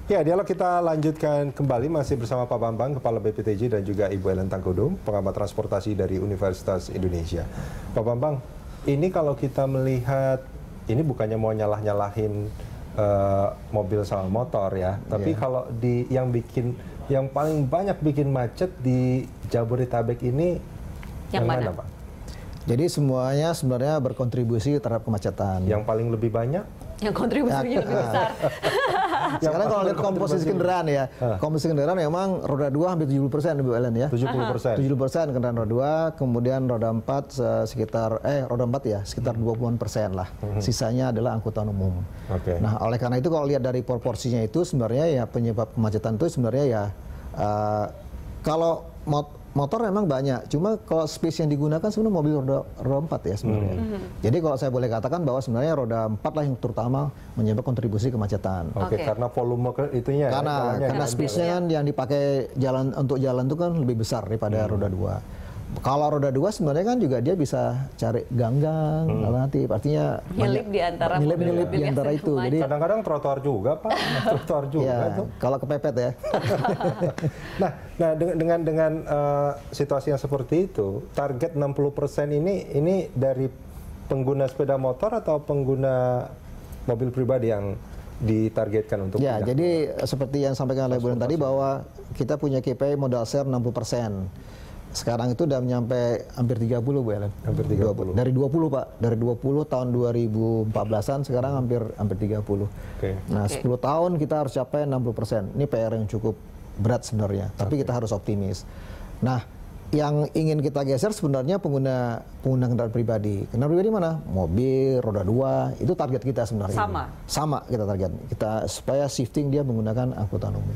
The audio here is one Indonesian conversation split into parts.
Ya, dialog kita lanjutkan kembali masih bersama Pak Bambang, Kepala BPTJ, dan juga Ibu Ellen Tangkudum, pengamat transportasi dari Universitas Indonesia. Pak Bambang, ini kalau kita melihat, ini bukannya mau nyalah-nyalahin mobil sama motor ya, tapi kalau yang paling banyak bikin macet di Jabodetabek ini yang mana, Pak? Jadi semuanya sebenarnya berkontribusi terhadap kemacetan. Yang paling lebih banyak? Yang kontribusinya lebih besar. Sekarang kalau lihat komposisi kendaraan ya, komposisi kendaraan memang roda 2 hampir 70% Bu Ellen ya. 70%. 70% kendaraan roda 2, kemudian roda 4 sekitar roda 4 ya sekitar 20% lah. Sisanya adalah angkutan umum. Nah, oleh karena itu kalau lihat dari proporsinya itu sebenarnya ya penyebab kemacetan itu sebenarnya ya kalau motor memang banyak, cuma kalau space yang digunakan sebenarnya mobil roda 4 ya sebenarnya. Jadi kalau saya boleh katakan bahwa sebenarnya roda 4 lah yang terutama menyebabkan kontribusi kemacetan. Karena volume itunya. Karena space-nya kan yang dipakai untuk jalan itu kan lebih besar daripada roda 2. Kalau roda 2 sebenarnya kan juga dia bisa cari ganggang, alternatif, artinya nyelip di antara itu. Jadi kadang-kadang trotoar juga, Pak. Trotoar juga ya, tuh. Kalau kepepet ya. Nah, dengan situasi yang seperti itu, target 60% ini dari pengguna sepeda motor atau pengguna mobil pribadi yang ditargetkan untuk ya, jadi seperti yang sampaikan oleh Bu Ellen tadi bahwa kita punya KPI modal share 60%. Sekarang itu udah nyampe hampir 30 Bu Ellen. Hampir 30. Dari 20 Pak, dari 20 tahun 2014-an sekarang hampir 30. Nah, 10 tahun kita harus capai 60%. Ini PR yang cukup berat sebenarnya, tapi kita harus optimis. Nah, yang ingin kita geser sebenarnya pengguna kendaraan pribadi. Kendaraan pribadi mana? Mobil, roda 2, itu target kita sebenarnya. Sama kita target. Kita supaya shifting dia menggunakan angkutan umum.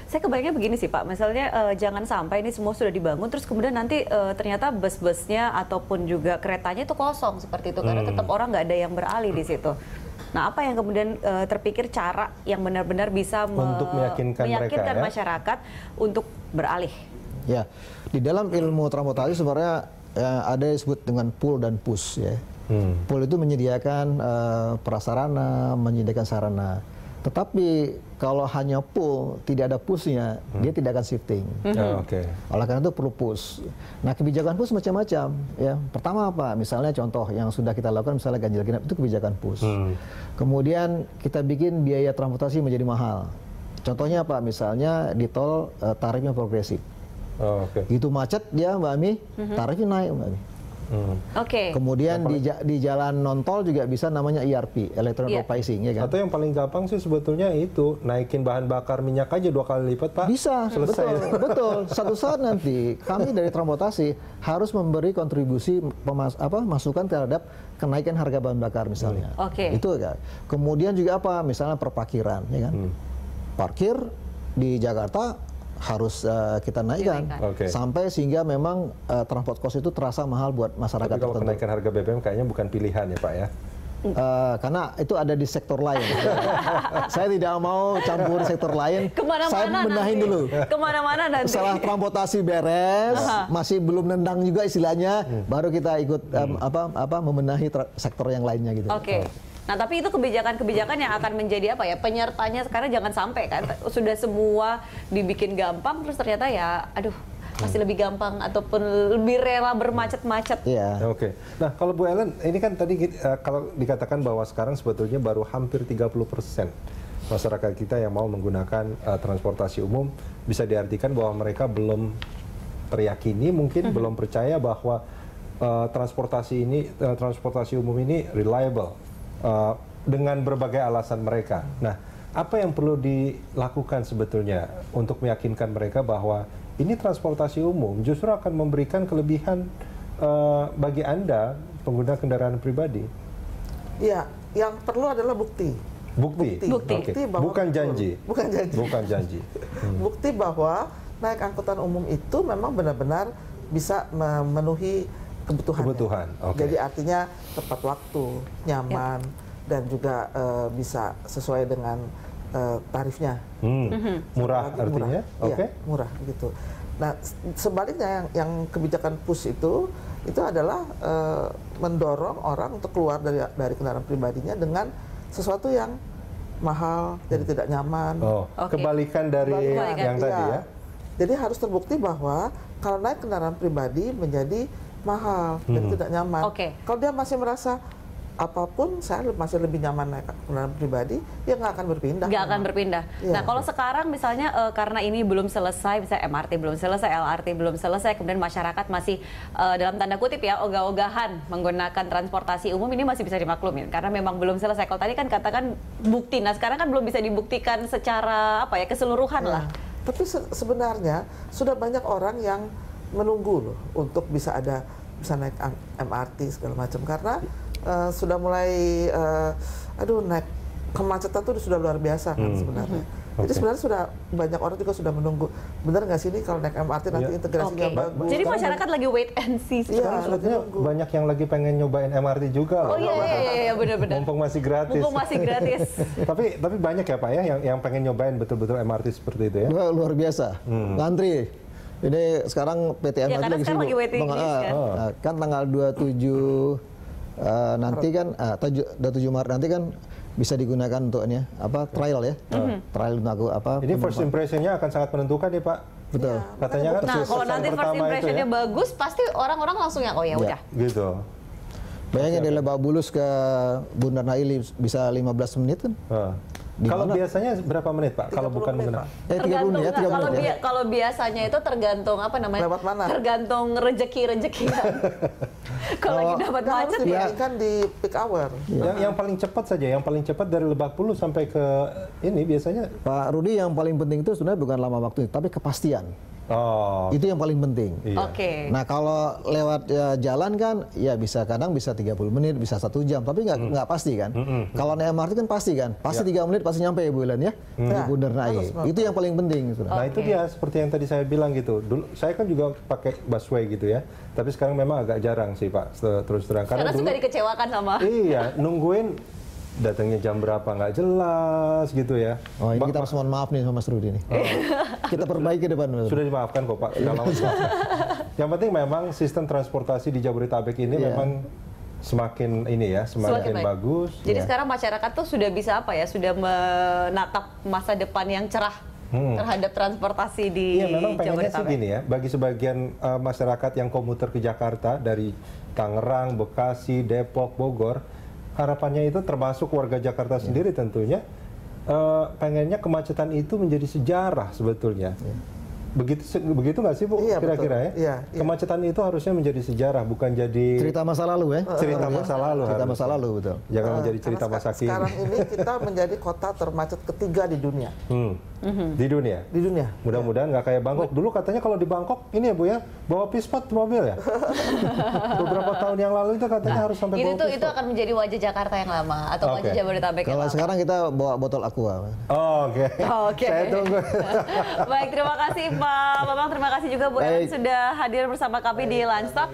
Saya kebayangnya begini sih Pak, misalnya jangan sampai ini semua sudah dibangun, terus kemudian nanti ternyata bus-busnya ataupun juga keretanya itu kosong seperti itu, karena tetap orang nggak ada yang beralih di situ. Nah, apa yang kemudian terpikir cara yang benar-benar bisa untuk meyakinkan masyarakat untuk beralih? Ya, di dalam ilmu transportasi sebenarnya ada yang disebut dengan pull dan push ya. Pull itu menyediakan prasarana, menyediakan sarana. Tetapi kalau hanya pull, tidak ada pushnya, dia tidak akan shifting. Oleh karena itu perlu push. Nah, kebijakan push macam-macam. Ya, pertama apa? Misalnya contoh yang sudah kita lakukan, misalnya ganjil genap itu kebijakan push. Kemudian kita bikin biaya transportasi menjadi mahal. Contohnya apa? Misalnya di tol tarifnya progresif. Gitu macet dia Mbak Ami, tarifnya naik Mbak Ami. Kemudian di jalan non tol juga bisa namanya ERP, electronic pricing, ya kan? Atau yang paling gampang sih sebetulnya itu naikin bahan bakar minyak aja 2 kali lipat, Pak. Bisa, selesai. betul. Satu saat nanti kami dari transportasi harus memberi kontribusi masukan terhadap kenaikan harga bahan bakar misalnya. Itu kan. Kemudian juga apa? Misalnya perparkiran, ya kan? Parkir di Jakarta harus kita naikkan sampai sehingga memang transport cost itu terasa mahal buat masyarakat. Tapi kalau kenaikan harga BBM kayaknya bukan pilihan ya Pak ya? Karena itu ada di sektor lain. Saya tidak mau campur sektor lain. Saya benahin dulu. Kemana-mana nanti. Setelah transportasi beres, masih belum nendang juga istilahnya, baru kita ikut membenahi sektor yang lainnya gitu. Nah, tapi itu kebijakan-kebijakan yang akan menjadi apa ya, penyertanya sekarang jangan sampai kan sudah semua dibikin gampang terus ternyata ya aduh masih lebih gampang ataupun lebih rela bermacet-macet. Nah, kalau Bu Ellen, ini kan tadi kalau dikatakan bahwa sekarang sebetulnya baru hampir 30% masyarakat kita yang mau menggunakan transportasi umum, bisa diartikan bahwa mereka belum teryakini, mungkin belum percaya bahwa transportasi umum ini reliable. Dengan berbagai alasan mereka. Nah, apa yang perlu dilakukan sebetulnya untuk meyakinkan mereka bahwa ini transportasi umum justru akan memberikan kelebihan bagi Anda, pengguna kendaraan pribadi? Iya, yang perlu adalah bukti. Bukti bahwa bukan janji. Bukan janji. Bukti bahwa naik angkutan umum itu memang benar-benar bisa memenuhi kebutuhan. Jadi artinya tepat waktu, nyaman, dan juga bisa sesuai dengan tarifnya. Murah artinya? Murah gitu. Nah, sebaliknya yang kebijakan push itu adalah mendorong orang untuk keluar dari kendaraan pribadinya dengan sesuatu yang mahal, jadi tidak nyaman. Oh, kebalikan dari yang tadi ya. Jadi harus terbukti bahwa kalau naik kendaraan pribadi menjadi mahal, jadi tidak nyaman. Kalau dia masih merasa apapun saya masih lebih nyaman naik kendaraan pribadi, ya nggak akan berpindah. Nggak akan berpindah. Nah kalau sekarang misalnya karena ini belum selesai, misalnya MRT belum selesai, LRT belum selesai, kemudian masyarakat masih dalam tanda kutip ya ogah-ogahan menggunakan transportasi umum, ini masih bisa dimaklumin karena memang belum selesai. Kalau tadi kan katakan bukti, nah sekarang kan belum bisa dibuktikan secara apa ya keseluruhan lah. Tapi sebenarnya sudah banyak orang yang menunggu loh untuk bisa naik MRT segala macam karena sudah mulai naik kemacetan tuh sudah luar biasa kan sebenarnya. Jadi sebenarnya sudah banyak orang juga sudah menunggu. Benar nggak sih ini kalau naik MRT nanti integrasinya bagus? Jadi masyarakat lagi wait and see. Iya, sebetulnya banyak yang lagi pengen nyobain MRT juga. Oh iya benar-benar. Mumpung masih gratis. Mumpung masih gratis. tapi banyak ya Pak ya yang pengen nyobain betul-betul MRT seperti itu ya. Luar biasa. Ngantri. Ini sekarang PT MRT lagi sibuk. Lagi waiting list kan. Kan tanggal 27 nanti kan 7 Maret nanti kan bisa digunakan untuk trial ya. Trial untuk ini first impression-nya akan sangat menentukan ya Pak. Betul. Katanya kan kalau nanti first impression-nya bagus, pasti orang-orang langsung yang udah. Gitu. Bayangin dari Lebak Bulus ke Bundaran HI bisa 15 menit kan. Kalau biasanya berapa menit Pak? Kalau bukan menggunakan 30 menit ya, 30 menit ya. Kalau biasanya itu tergantung apa namanya? Lewat mana? Tergantung rezeki. Kalau lagi dapat macet ya kan di peak hour. Yang paling cepat saja, yang paling cepat dari Lebak Bulus sampai ke ini biasanya. Pak Rudi, yang paling penting itu sebenarnya bukan lama waktu, tapi kepastian. Itu yang paling penting. Nah kalau lewat jalan kan ya kadang bisa 30 menit, bisa 1 jam, tapi nggak pasti kan. Kalau naik MRT kan pasti 3 menit pasti nyampe ya Bu Ilan ya di Bundaran HI. Itu yang paling penting. Nah itu dia seperti yang tadi saya bilang gitu. Dulu saya kan juga pakai busway gitu ya, tapi sekarang memang agak jarang sih Pak, terus terang. Karena suka dikecewakan sama. Iya, nungguin datangnya jam berapa nggak jelas gitu ya. Oh ini kita harus mohon maaf nih sama Mas Rudi nih. Kita perbaiki ke depan. Sudah dimaafkan kok Pak. Yang penting memang sistem transportasi di Jabodetabek ini memang semakin bagus. Jadi sekarang masyarakat tuh sudah bisa sudah menatap masa depan yang cerah terhadap transportasi di Jabodetabek. Iya memang pengennya sih gini ya, bagi sebagian masyarakat yang komuter ke Jakarta dari Tangerang, Bekasi, Depok, Bogor, harapannya itu termasuk warga Jakarta sendiri tentunya pengennya kemacetan itu menjadi sejarah sebetulnya. Begitu nggak sih Bu? Kira-kira ya? Kemacetan itu harusnya menjadi sejarah, bukan jadi cerita masa lalu ya. Cerita masa lalu betul. Jangan menjadi cerita masa kini. Sekarang ini kita menjadi kota termacet ketiga di dunia. Di dunia? Di dunia. Mudah-mudahan nggak kayak Bangkok. Dulu katanya kalau di Bangkok ini ya Bu ya, bawa pispot mobil ya. Beberapa tahun yang lalu itu katanya harus sampai bawa pispot. Itu akan menjadi wajah Jakarta yang lama atau wajah Jabodetabek yang lama. Kalau sekarang kita bawa botol aqua. Oke. Saya tunggu. Baik, terima kasih Pak Bambang, terima kasih juga Bu Ellen sudah hadir bersama kami di Lunch Talk.